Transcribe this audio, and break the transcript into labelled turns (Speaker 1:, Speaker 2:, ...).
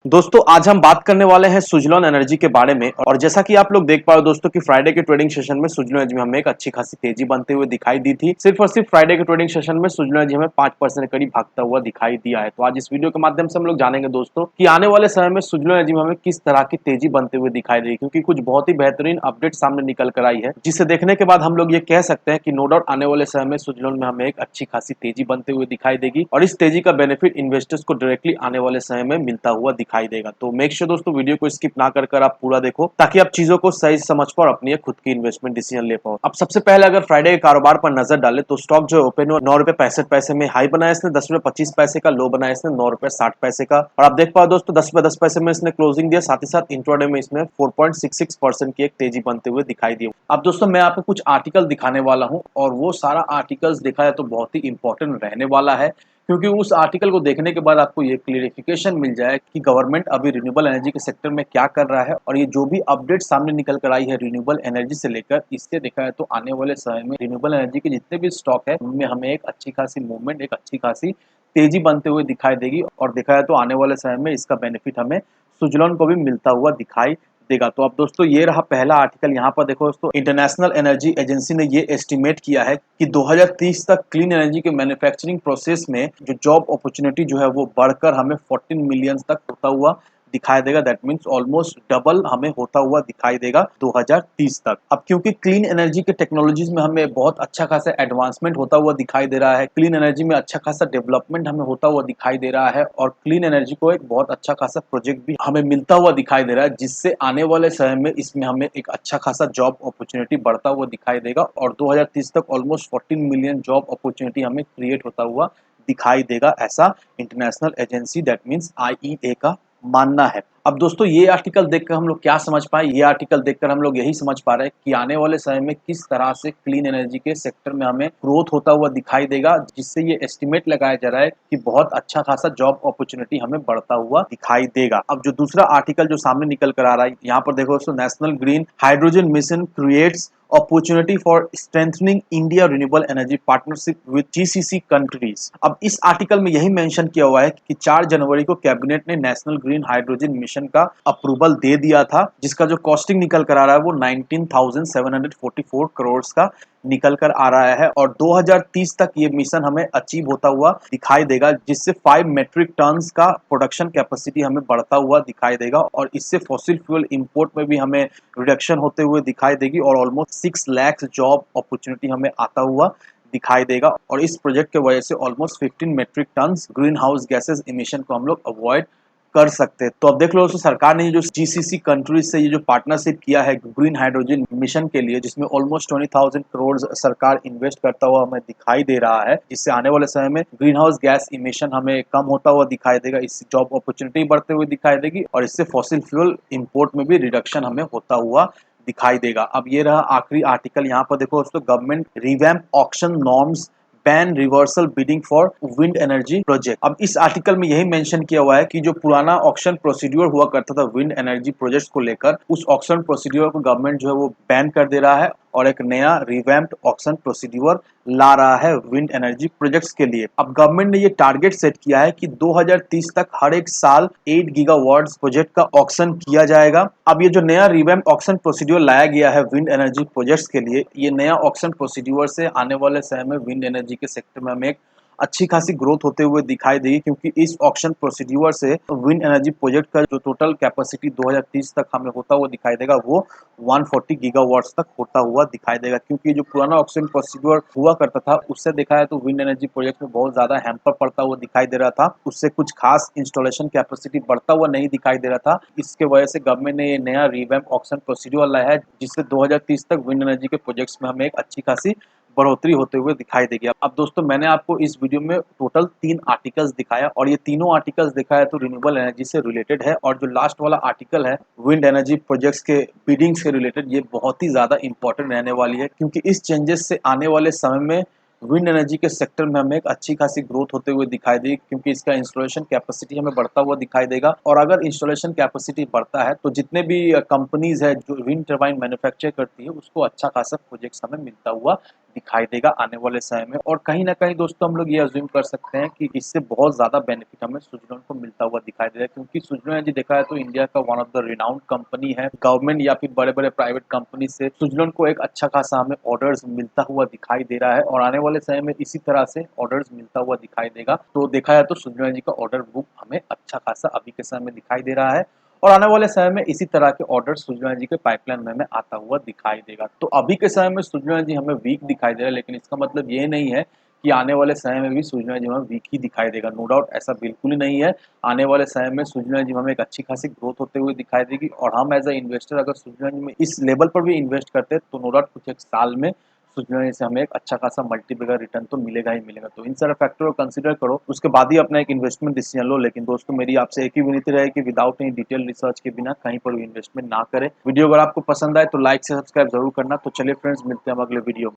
Speaker 1: दोस्तों आज हम बात करने वाले हैं सुजलॉन एनर्जी के बारे में। और जैसा कि आप लोग देख पा रहे हो दोस्तों कि फ्राइडे के ट्रेडिंग सेशन में सुजलॉन एनर्जी में हमें एक अच्छी खासी तेजी बनते हुए दिखाई दी थी। सिर्फ और सिर्फ फ्राइडे के ट्रेडिंग सेशन में सुजलॉन एनर्जी हमें 5% के करीब भागता हुआ दिखाई दिया है। तो आज इस वीडियो के माध्यम से हम लोग जानेंगे दोस्तों कि आने वाले समय में सुजलॉन एनर्जी में हमें किस तरह की तेजी बनते हुए दिखाई देगी, क्योंकि कुछ बहुत ही बेहतरीन अपडेट सामने निकल कर आई है, जिसे देखने के बाद हम लोग ये कह सकते हैं कि नो डाउट आने वाले समय में सुजलॉन में हमें एक अच्छी खासी तेजी बनते हुए दिखाई देगी और इस तेजी का बेनिफिट इन्वेस्टर्स को डायरेक्टली आने वाले समय में मिलता हुआ दिखाई देगा। तो मेक श्योर दोस्तों वीडियो को स्किप ना कर आप पूरा देखो, ताकि आप चीजों को सही समझ पाओ और अपनी खुद की इन्वेस्टमेंट डिसीजन ले पाओ। अब सबसे पहले अगर फ्राइडे के कारोबार पर नजर डाले तो स्टॉक जो ओपन हुआ 9 रुपए 65 पैसे में हाई बनाया इसने, 10 रुपए 25 पैसे का लो बनाया इसने 9 रुपए 60 पैसे का। और आप देख पाओ दोस्तों 10 रुपए 10 पैसे में इसने क्लोजिंग दिया, साथ ही साथ इंट्राडे में इसमें 4.66% की एक तेजी बनते हुए दिखाई दी। अब दोस्तों मैं आपको कुछ आर्टिकल दिखाने वाला हूं और वो सारा आर्टिकल्स देखा जाए तो बहुत ही इंपॉर्टेंट रहने वाला है, क्योंकि उस आर्टिकल को देखने के बाद आपको ये क्लियरिफिकेशन मिल जाए कि गवर्नमेंट अभी रिन्यूएबल एनर्जी के सेक्टर में क्या कर रहा है। और ये जो भी अपडेट सामने निकल कर आई है रिन्यूएबल एनर्जी से लेकर, इससे देखा है तो आने वाले समय में रिन्यूएबल एनर्जी के जितने भी स्टॉक है उनमें हमें एक अच्छी खासी मूवमेंट, एक अच्छी खासी तेजी बनते हुए दिखाई देगी। और देखा है तो आने वाले समय में इसका बेनिफिट हमें सुजलॉन को भी मिलता हुआ दिखाई देगा। तो अब दोस्तों ये रहा पहला आर्टिकल। यहाँ पर देखो दोस्तों, इंटरनेशनल एनर्जी एजेंसी ने ये एस्टिमेट किया है कि 2030 तक क्लीन एनर्जी के मैन्युफैक्चरिंग प्रोसेस में जो जॉब अपॉर्चुनिटी जो है वो बढ़कर हमें 14 मिलियन तक होता हुआ दिखाई देगा। दैट मीन्स ऑलमोस्ट डबल हमें होता हुआ दिखाई देगा 2030 तक। अब क्योंकि क्लीन एनर्जी के टेक्नोलॉजीज में हमें बहुत अच्छा खासा एडवांसमेंट होता हुआ दिखाई दे रहा है, क्लीन एनर्जी में अच्छा खासा डेवलपमेंट हमें होता हुआ दिखाई दे रहा है और क्लीन एनर्जी को एक बहुत अच्छा खासा प्रोजेक्ट भी हमें मिलता हुआ दिखाई दे रहा है, जिससे आने वाले समय में इसमें हमें एक अच्छा खासा जॉब अपॉर्चुनिटी बढ़ता हुआ दिखाई देगा और 2030 तक ऑलमोस्ट 14 मिलियन जॉब अपॉर्चुनिटी हमें क्रिएट होता हुआ दिखाई देगा, ऐसा international agency that means IEA का मानना है। अब दोस्तों ये आर्टिकल देखकर हम लोग क्या समझ पाए, ये आर्टिकल देखकर हम लोग यही समझ पा रहे हैं कि आने वाले समय में किस तरह से क्लीन एनर्जी के सेक्टर में हमें ग्रोथ होता हुआ दिखाई देगा, जिससे ये एस्टिमेट लगाया जा रहा है कि बहुत अच्छा खासा जॉब अपॉर्चुनिटी हमें बढ़ता हुआ दिखाई देगा। अब जो दूसरा आर्टिकल जो सामने निकल कर आ रहा है, यहाँ पर देखो दोस्तों, national green hydrogen mission creates opportunity for strengthening India renewable energy partnership with GCC countries. अब इस आर्टिकल में यही मेंशन किया हुआ है कि 4 जनवरी को कैबिनेट ने नेशनल ग्रीन हाइड्रोजन मिशन का अप्रूवल दे दिया था, जिसका जो कॉस्टिंग निकल कर आ रहा है वो 19,744 करोड़ का निकल कर आ रहा है और 2030 तक ये मिशन हमें अचीव होता हुआ दिखाई देगा, जिससे 5 मेट्रिक टन्स का प्रोडक्शन कैपेसिटी हमें बढ़ता हुआ दिखाई देगा और इससे फॉसिल फ्यूल इंपोर्ट में भी हमें रिडक्शन होते हुए दिखाई देगी और ऑलमोस्ट 6 लाख जॉब अपॉर्चुनिटी हमें आता हुआ दिखाई देगा। और इस प्रोजेक्ट की वजह से almost 15 metric tons greenhouse gases emission को हम लोग अवॉइड कर सकते हैं। तो अब देख लो दोस्तों, सरकार ने ये जो जीसीसी कंट्रीज से ये जो पार्टनरशिप किया है ग्रीन हाइड्रोजन मिशन के लिए, जिसमें ऑलमोस्ट 20,000 करोड़ सरकार इन्वेस्ट करता हुआ हमें दिखाई दे रहा है, जिससे आने वाले समय में ग्रीन हाउस गैस इमिशन हमें कम होता हुआ दिखाई देगा, इससे जॉब अपॉर्चुनिटी बढ़ते हुए दिखाई देगी और इससे फॉसिल फ्यूल इंपोर्ट में भी रिडक्शन हमें होता हुआ दिखाई देगा। अब ये रहा आखिरी आर्टिकल। यहाँ पर देखो दोस्तों, government revamp auction norms ban reversal bidding for wind energy project. अब इस आर्टिकल में यही मेंशन किया हुआ है कि जो पुराना ऑक्शन प्रोसीड्यूर हुआ करता था विंड एनर्जी प्रोजेक्ट्स को लेकर, उस ऑक्शन प्रोसीड्यूर को गवर्नमेंट जो है वो बैन कर दे रहा है और एक नया रिवैम्प्ड ऑक्शन प्रोसीड्यूर ला रहा है विंड एनर्जी प्रोजेक्ट्स के लिए। अब गवर्नमेंट ने ये टारगेट सेट किया है कि 2030 तक हर एक साल 8 गीगावाट्स प्रोजेक्ट का ऑक्शन किया जाएगा। अब ये जो नया रिवैम्प्ड ऑक्शन प्रोसीड्यूर लाया गया है विंड एनर्जी प्रोजेक्ट्स के लिए, ये नया ऑक्शन प्रोसीड्यूर से आने वाले समय में विंड एनर्जी के सेक्टर में हमें एक अच्छी खासी ग्रोथ होते हुए दिखाई देगी, क्योंकि इस ऑक्शन प्रोसीड्यूर से विंड एनर्जी प्रोजेक्ट का जो टोटल कैपेसिटी 2030 तक हमें होता हुआ दिखाई देगा वो 140 गीगावाट्स तक होता हुआ दिखाई देगा। क्योंकि जो पुराना ऑक्शन प्रोसीड्यूर हुआ करता था उससे देखा है तो विंड एनर्जी प्रोजेक्ट में बहुत ज्यादा हैम्पर पड़ता हुआ दिखाई दे रहा था, उससे कुछ खास इंस्टॉलेशन कैपेसिटी बढ़ता हुआ नहीं दिखाई दे रहा था। इसके वजह से गवर्नमेंट ने ये नया रिवैम्प ऑक्शन प्रोसीड्यूर लाया है, जिससे 2030 तक विंड एनर्जी के प्रोजेक्ट्स में हमें एक अच्छी खासी बढ़ोतरी होते हुए दिखाई देगी। अब दोस्तों मैंने आपको इस वीडियो में टोटल 3 आर्टिकल्स दिखाया और ये तीनों आर्टिकल्स दिखाया तो रिन्यूएबल एनर्जी से रिलेटेड है, और जो लास्ट वाला आर्टिकल है विंड एनर्जी प्रोजेक्ट्स के बिडिंग से रिलेटेड, ये बहुत ही ज्यादा इंपॉर्टेंट रहने वाली है, क्योंकि इस चेंजेस से आने वाले समय में विंड एनर्जी के सेक्टर में हमें एक अच्छी खासी ग्रोथ होते हुए दिखाई देगी, क्योंकि इसका इंस्टॉलेशन कैपेसिटी हमें बढ़ता हुआ दिखाई देगा। और अगर इंस्टॉलेशन कैपेसिटी बढ़ता है तो जितने भी कंपनीज है जो विंड टर्बाइन मैन्युफैक्चर करती है उसको अच्छा खासा प्रोजेक्ट्स हमें मिलता हुआ दिखाई देगा आने वाले समय में। और कहीं ना कहीं दोस्तों हम लोग ये अज्यूम कर सकते हैं कि इससे बहुत ज्यादा बेनिफिट हमें सुजलॉन को मिलता हुआ दिखाई दे रहा है, क्योंकि सुजलॉन एनर्जी देखा है तो इंडिया का one of the renowned company है। गवर्नमेंट या फिर बड़े बड़े प्राइवेट कंपनी से सुजलॉन को एक अच्छा खासा हमें ऑर्डर्स मिलता हुआ दिखाई दे रहा है, और आने वाले समय में इसी तरह से ऑर्डर्स मिलता हुआ दिखाई देगा। तो देखा जाए तो सुजलॉन एनर्जी का ऑर्डर बुक हमें अच्छा खासा अभी के समय में दिखाई दे रहा है, और आने वाले समय में इसी तरह के ऑर्डर सुजलॉन एनर्जी के पाइपलाइन में हमें आता हुआ दिखाई देगा। तो अभी के समय में सुजलॉन एनर्जी हमें वीक दिखाई दे रहा है, लेकिन इसका मतलब ये नहीं है कि आने वाले समय में भी सुजलॉन एनर्जी हमें वीक ही दिखाई देगा। नो डाउट ऐसा बिल्कुल ही नहीं है। आने वाले समय में सुजलॉन एनर्जी में हमें एक अच्छी खासी ग्रोथ होते हुए दिखाई देगी, और हम एज अ इन्वेस्टर अगर सुजलॉन एनर्जी में इस लेवल पर भी इन्वेस्ट करते हैं तो नो डाउट कुछ एक साल में सुजलॉन एनर्जी से हमें एक अच्छा खासा मल्टीपल रिटर्न तो मिलेगा ही मिलेगा। तो इन सारे फैक्टर को कंसीडर करो, उसके बाद ही अपना एक इन्वेस्टमेंट डिसीजन लो। लेकिन दोस्तों मेरी आपसे एक ही विनती रहे कि विदाउट एनी डिटेल रिसर्च के बिना कहीं पर भी इन्वेस्टमेंट ना करें। वीडियो अगर आपको पसंद आए तो लाइक से सब्सक्राइब जरूर करना। तो चलिए फ्रेंड्स, मिलते हैं हम अगले वीडियो में।